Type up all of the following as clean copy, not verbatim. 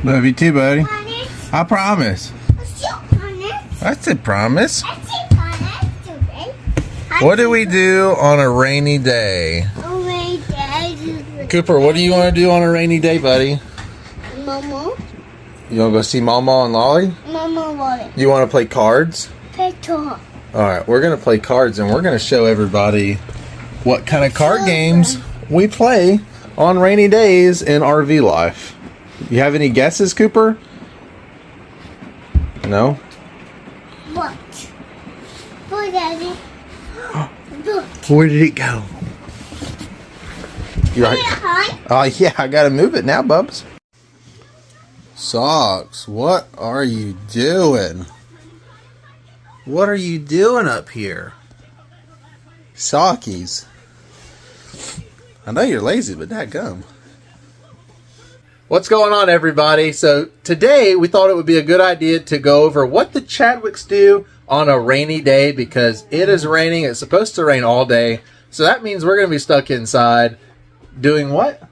Love you too, buddy. Promise. I promise. I said promise. What do we do on a rainy day? Cooper, what do you want to do on a rainy day, buddy? Mama. You want to go see Mama and Lolly? Mama Lolly. You want to play cards? Petal. Alright, we're going to play cards and we're going to show everybody what kind of card games we play on rainy days in RV life. You have any guesses, Cooper? No? What? What, Daddy? Look. Where did it go? You right? Oh yeah, I gotta move it now, Bubs. Socks, what are you doing? What are you doing up here? Sockies. I know you're lazy, but dadgum. What's going on, everybody? So today we thought it would be a good idea to go over what the Chadwicks do on a rainy day, because it is raining. It's supposed to rain all day, so that means we're going to be stuck inside doing what?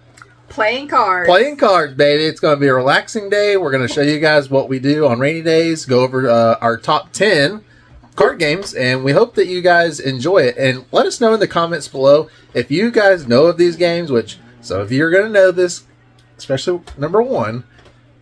Playing cards. Playing cards, baby. It's going to be a relaxing day. We're going to show you guys what we do on rainy days, go over our top 10 card games, and we hope that you guys enjoy it. And let us know in the comments below if you guys know of these games, which some of you are going to know this, especially number one.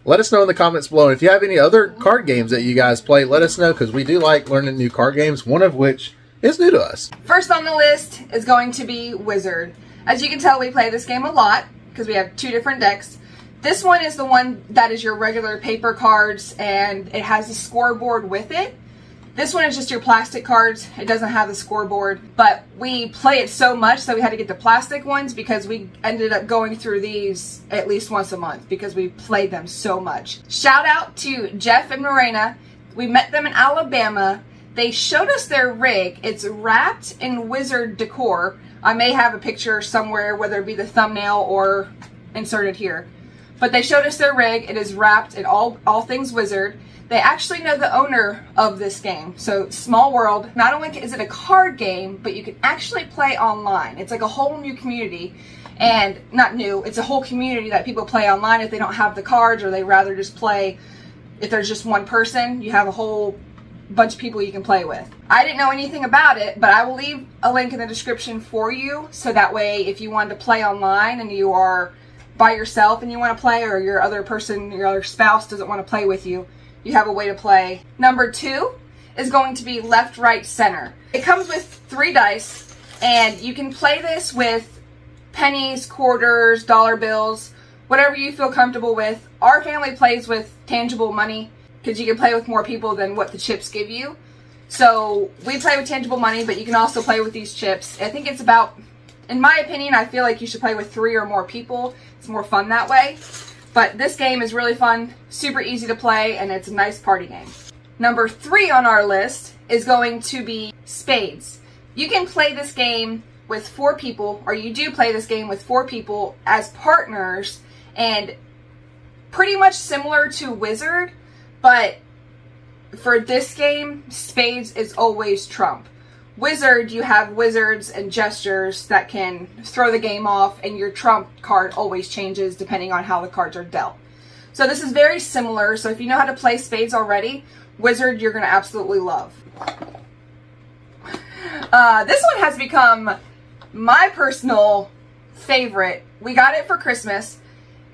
Let us know in the comments below. And if you have any other card games that you guys play, let us know, because we do like learning new card games, one of which is new to us. First on the list is going to be Wizard. As you can tell, we play this game a lot because we have two different decks. This one is the one that is your regular paper cards, and it has a scoreboard with it. This one is just your plastic cards. It doesn't have the scoreboard, but we play it so much that we had to get the plastic ones because we ended up going through these at least once a month because we played them so much. Shout out to Jeff and Morena. We met them in Alabama. They showed us their rig. It's wrapped in Wizard decor. I may have a picture somewhere, whether it be the thumbnail or inserted here. But they showed us their rig. It is wrapped in all things Wizard. They actually know the owner of this game. So, small world. Not only is it a card game, but you can actually play online. It's like a whole new community. And, not new, it's a whole community that people play online if they don't have the cards, or they rather just play, if there's just one person, you have a whole bunch of people you can play with. I didn't know anything about it, but I will leave a link in the description for you, so that way if you wanted to play online and you are by yourself and you want to play, or your other person, your other spouse doesn't want to play with you, you have a way to play. Number 2 is going to be left, right, center. It comes with 3 dice, and you can play this with pennies, quarters, dollar bills, whatever you feel comfortable with. Our family plays with tangible money because you can play with more people than what the chips give you. So we play with tangible money, but you can also play with these chips. I think it's about, in my opinion, I feel like you should play with 3 or more people. It's more fun that way. But this game is really fun, super easy to play, and it's a nice party game. Number 3 on our list is going to be Spades. You can play this game with 4 people, or you do play this game with 4 people as partners, and pretty much similar to Wizard, but for this game, Spades is always trump. Wizard, you have wizards and gestures that can throw the game off, and your trump card always changes depending on how the cards are dealt. So this is very similar. So if you know how to play Spades already, Wizard you're going to absolutely love. This one has become my personal favorite. We got it for Christmas.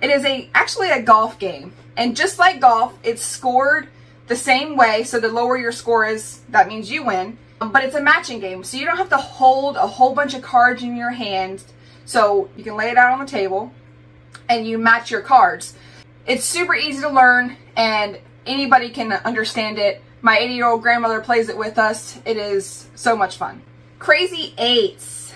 It is actually a golf game. And just like golf, it's scored the same way. So the lower your score is, that means you win. But it's a matching game, so you don't have to hold a whole bunch of cards in your hand. So you can lay it out on the table and you match your cards. It's super easy to learn, and anybody can understand it. My 80-year-old grandmother plays it with us. It is so much fun. Crazy Eights.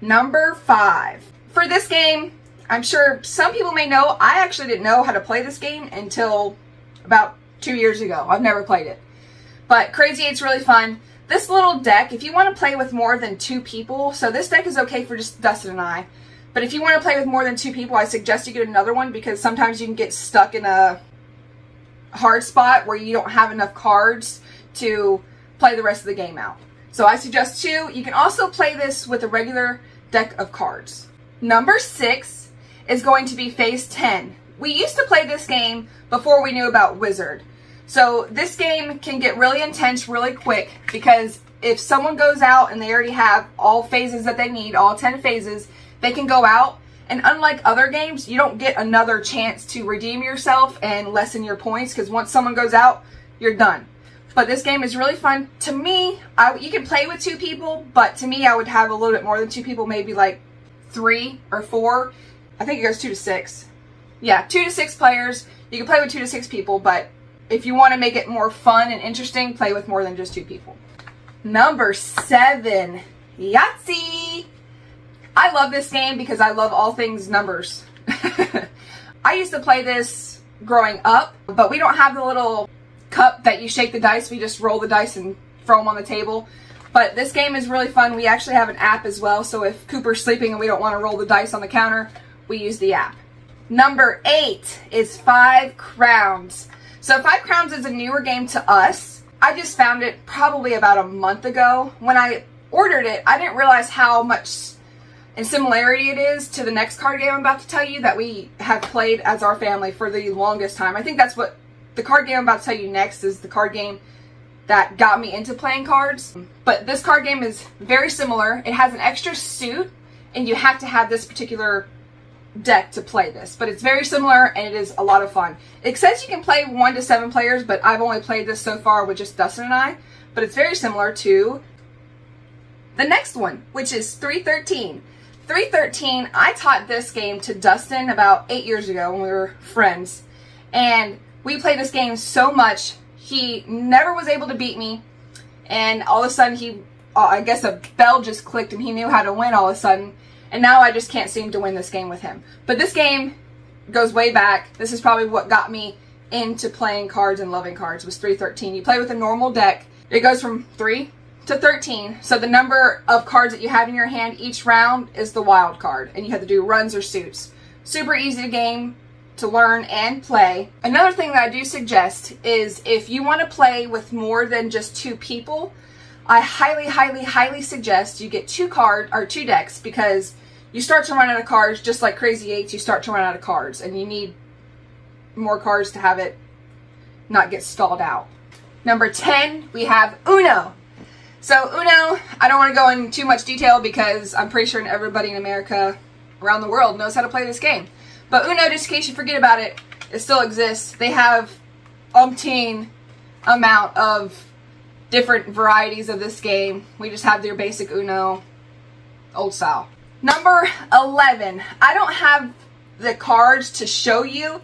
Number 5. For this game, I'm sure some people may know, I actually didn't know how to play this game until about 2 years ago. I've never played it. But Crazy Eight's really fun. This little deck, if you want to play with more than 2 people, so this deck is okay for just Dustin and I, but if you want to play with more than 2 people, I suggest you get another one, because sometimes you can get stuck in a hard spot where you don't have enough cards to play the rest of the game out. So I suggest 2. You can also play this with a regular deck of cards. Number 6 is going to be Phase 10. we used to play this game before we knew about Wizard. So this game can get really intense really quick because if someone goes out and they already have all phases that they need, all 10 phases, they can go out. And unlike other games, you don't get another chance to redeem yourself and lessen your points because once someone goes out, you're done. But this game is really fun. To me, you can play with 2 people, but to me, I would have a little bit more than 2 people, maybe like 3 or 4. I think it goes 2 to 6. Yeah, 2 to 6 players. You can play with 2 to 6 people, but if you want to make it more fun and interesting, play with more than just 2 people. Number 7, Yahtzee. I love this game because I love all things numbers. I used to play this growing up, but we don't have the little cup that you shake the dice. We just roll the dice and throw them on the table. But this game is really fun. We actually have an app as well, so if Cooper's sleeping and we don't want to roll the dice on the counter, we use the app. Number 8 is 5 Crowns. So 5 Crowns is a newer game to us. I just found it probably about a month ago. When I ordered it, I didn't realize how much in similarity it is to the next card game I'm about to tell you that we have played as our family for the longest time. I think that's what the card game I'm about to tell you next is, the card game that got me into playing cards. But this card game is very similar. It has an extra suit, and you have to have this particular deck to play this. But it's very similar, and it is a lot of fun. It says you can play 1 to 7 players, but I've only played this so far with just Dustin and I. But it's very similar to the next one, which is 313. 313, I taught this game to Dustin about 8 years ago when we were friends. And we played this game so much, he never was able to beat me. And all of a sudden, I guess a bell just clicked and he knew how to win all of a sudden. And now I just can't seem to win this game with him. But this game goes way back. This is probably what got me into playing cards and loving cards, was 313. You play with a normal deck. It goes from 3 to 13. So the number of cards that you have in your hand each round is the wild card. And you have to do runs or suits. Super easy game to learn and play. Another thing that I do suggest is if you want to play with more than just 2 people, I highly, highly, highly suggest you get 2 decks, because you start to run out of cards just like Crazy 8s. You start to run out of cards and you need more cards to have it not get stalled out. Number 10, we have Uno. So Uno, I don't want to go into too much detail because I'm pretty sure everybody in America, around the world, knows how to play this game. But Uno, just in case you forget about it, it still exists. They have umpteen amount of different varieties of this game. We just have their basic Uno, old style. Number 11. I don't have the cards to show you,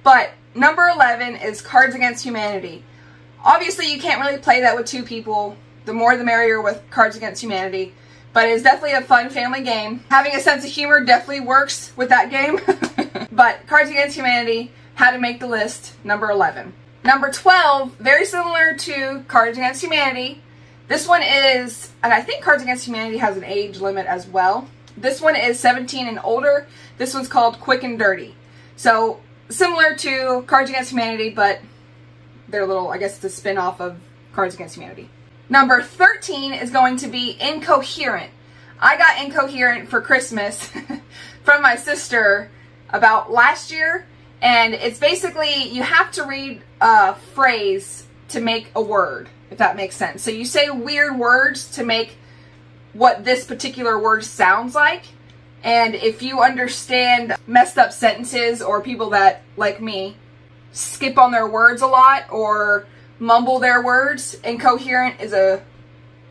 but number 11 is Cards Against Humanity. Obviously, you can't really play that with 2 people. The more the merrier with Cards Against Humanity. But it's definitely a fun family game. Having a sense of humor definitely works with that game. But Cards Against Humanity had to make the list, number 11. Number 12, very similar to Cards Against Humanity. This one is, and I think Cards Against Humanity has an age limit as well. This one is 17 and older. This one's called Quick and Dirty. So, similar to Cards Against Humanity, but they're little, I guess it's a spin-off of Cards Against Humanity. Number 13 is going to be Incoherent. I got Incoherent for Christmas from my sister about last year, and it's basically you have to read a phrase to make a word, if that makes sense. So you say weird words to make what this particular word sounds like, and if you understand messed up sentences or people that, like me, skip on their words a lot or mumble their words, Incoherent is a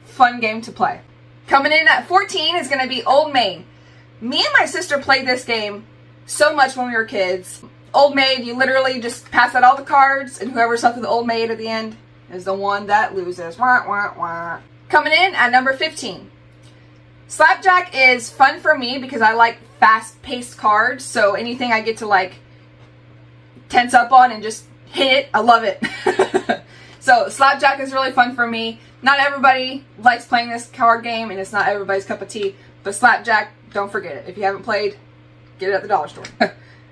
fun game to play. Coming in at 14 is going to be Old Maid. Me and my sister played this game so much when we were kids. Old Maid, you literally just pass out all the cards, and whoever's left with the Old Maid at the end is the one that loses. Wah, wah, wah. Coming in at number 15. Slapjack is fun for me because I like fast-paced cards, so anything I get to like tense up on and just hit it, I love it. So Slapjack is really fun for me. Not everybody likes playing this card game, and it's not everybody's cup of tea, but Slapjack, don't forget it. If you haven't played, get it at the dollar store.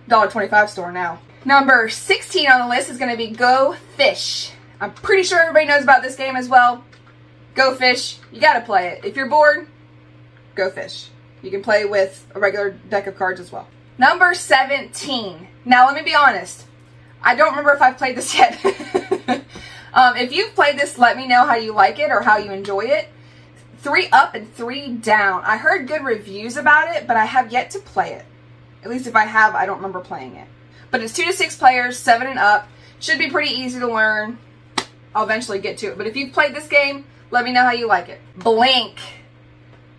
$1.25 store now. Number 16 on the list is going to be Go Fish. I'm pretty sure everybody knows about this game as well. Go Fish. You got to play it. If you're bored, Go Fish. You can play with a regular deck of cards as well. Number 17. Now, let me be honest. I don't remember if I've played this yet. If you've played this, let me know how you like it or how you enjoy it. 3 up and 3 down. I heard good reviews about it, but I have yet to play it. At least if I have, I don't remember playing it. But it's 2 to 6 players, 7 and up. Should be pretty easy to learn. I'll eventually get to it. But if you've played this game, let me know how you like it. Blink.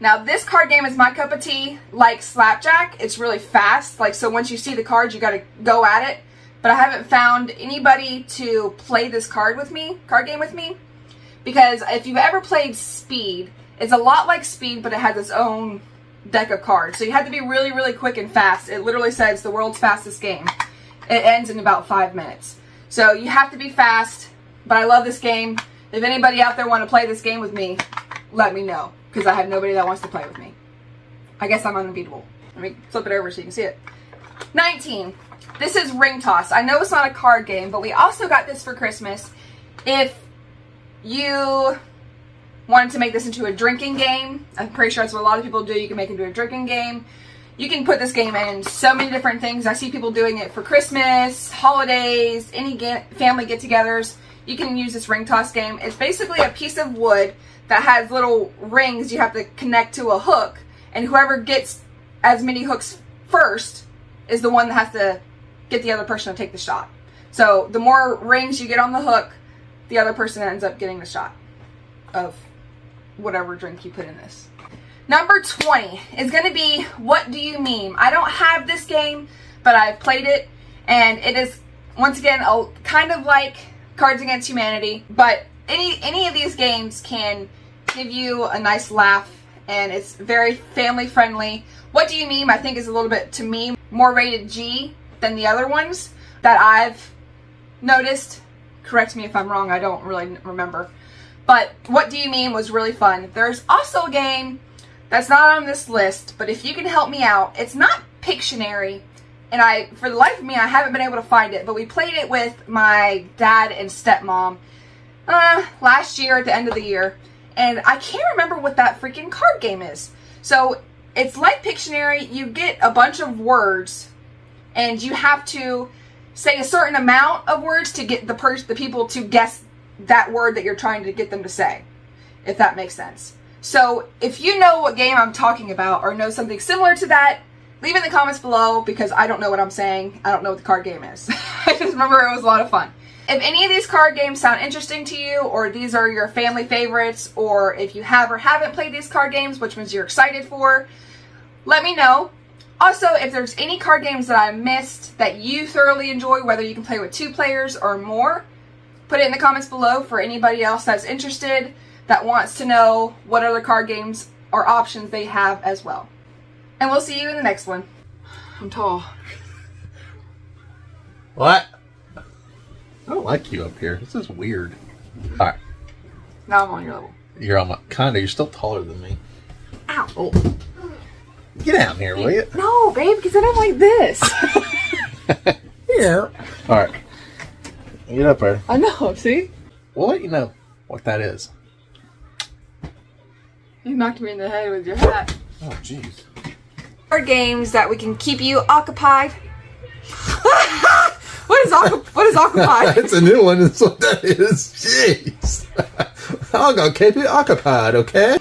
Now, this card game is my cup of tea. Like Slapjack, it's really fast. Like, so once you see the cards, you got to go at it. But I haven't found anybody to play this card game with me. Because if you've ever played Speed, it's a lot like Speed, but it has its own deck of cards. So you have to be really, really quick and fast. It literally says the world's fastest game. It ends in about 5 minutes. So you have to be fast, but I love this game. If anybody out there want to play this game with me, let me know. Because I have nobody that wants to play with me. I guess I'm unbeatable. Let me flip it over so you can see it. 19. This is Ring Toss. I know it's not a card game, but we also got this for Christmas. If you wanted to make this into a drinking game, I'm pretty sure that's what a lot of people do. You can make it into a drinking game. You can put this game in so many different things. I see people doing it for Christmas, holidays, any family get-togethers. You can use this Ring Toss game. It's basically a piece of wood that has little rings you have to connect to a hook, and whoever gets as many hooks first is the one that has to get the other person to take the shot. So the more rings you get on the hook, the other person ends up getting the shot of whatever drink you put in this. Number 20 is going to be What Do You Meme? I don't have this game, but I've played it, and it is, once again, kind of like Cards Against Humanity, but any of these games can give you a nice laugh, and it's very family friendly. What Do You Meme, I think, is a little bit, to me, more rated G than the other ones that I've noticed. Correct me if I'm wrong, I don't really remember. But What Do You Meme was really fun. There's also a game that's not on this list, but if you can help me out, it's not Pictionary, and for the life of me, I haven't been able to find it, but we played it with my dad and stepmom last year at the end of the year, and I can't remember what that freaking card game is. So it's like Pictionary. You get a bunch of words, and you have to say a certain amount of words to get the people to guess that word that you're trying to get them to say, if that makes sense. So if you know what game I'm talking about or know something similar to that, leave in the comments below, because I don't know what I'm saying. I don't know what the card game is. I just remember it was a lot of fun. If any of these card games sound interesting to you, or these are your family favorites, or if you have or haven't played these card games, which ones you're excited for, let me know. Also, if there's any card games that I missed that you thoroughly enjoy, whether you can play with 2 players or more, put it in the comments below for anybody else that's interested, that wants to know what other card games or options they have as well. And we'll see you in the next one. I'm tall. What? I don't like you up here. This is weird. Alright. Now I'm on your level. You're on my... Kinda. You're still taller than me. Ow. Oh. Get down here, will you? No, babe, because I don't like this. Yeah. Alright. Get up there. I know, see? We'll let you know what that is. You knocked me in the head with your hat. Oh, jeez. Card games that we can keep you occupied. What is occupied? It's a new one. That's what that is. Jeez. I'm going to keep you occupied, okay?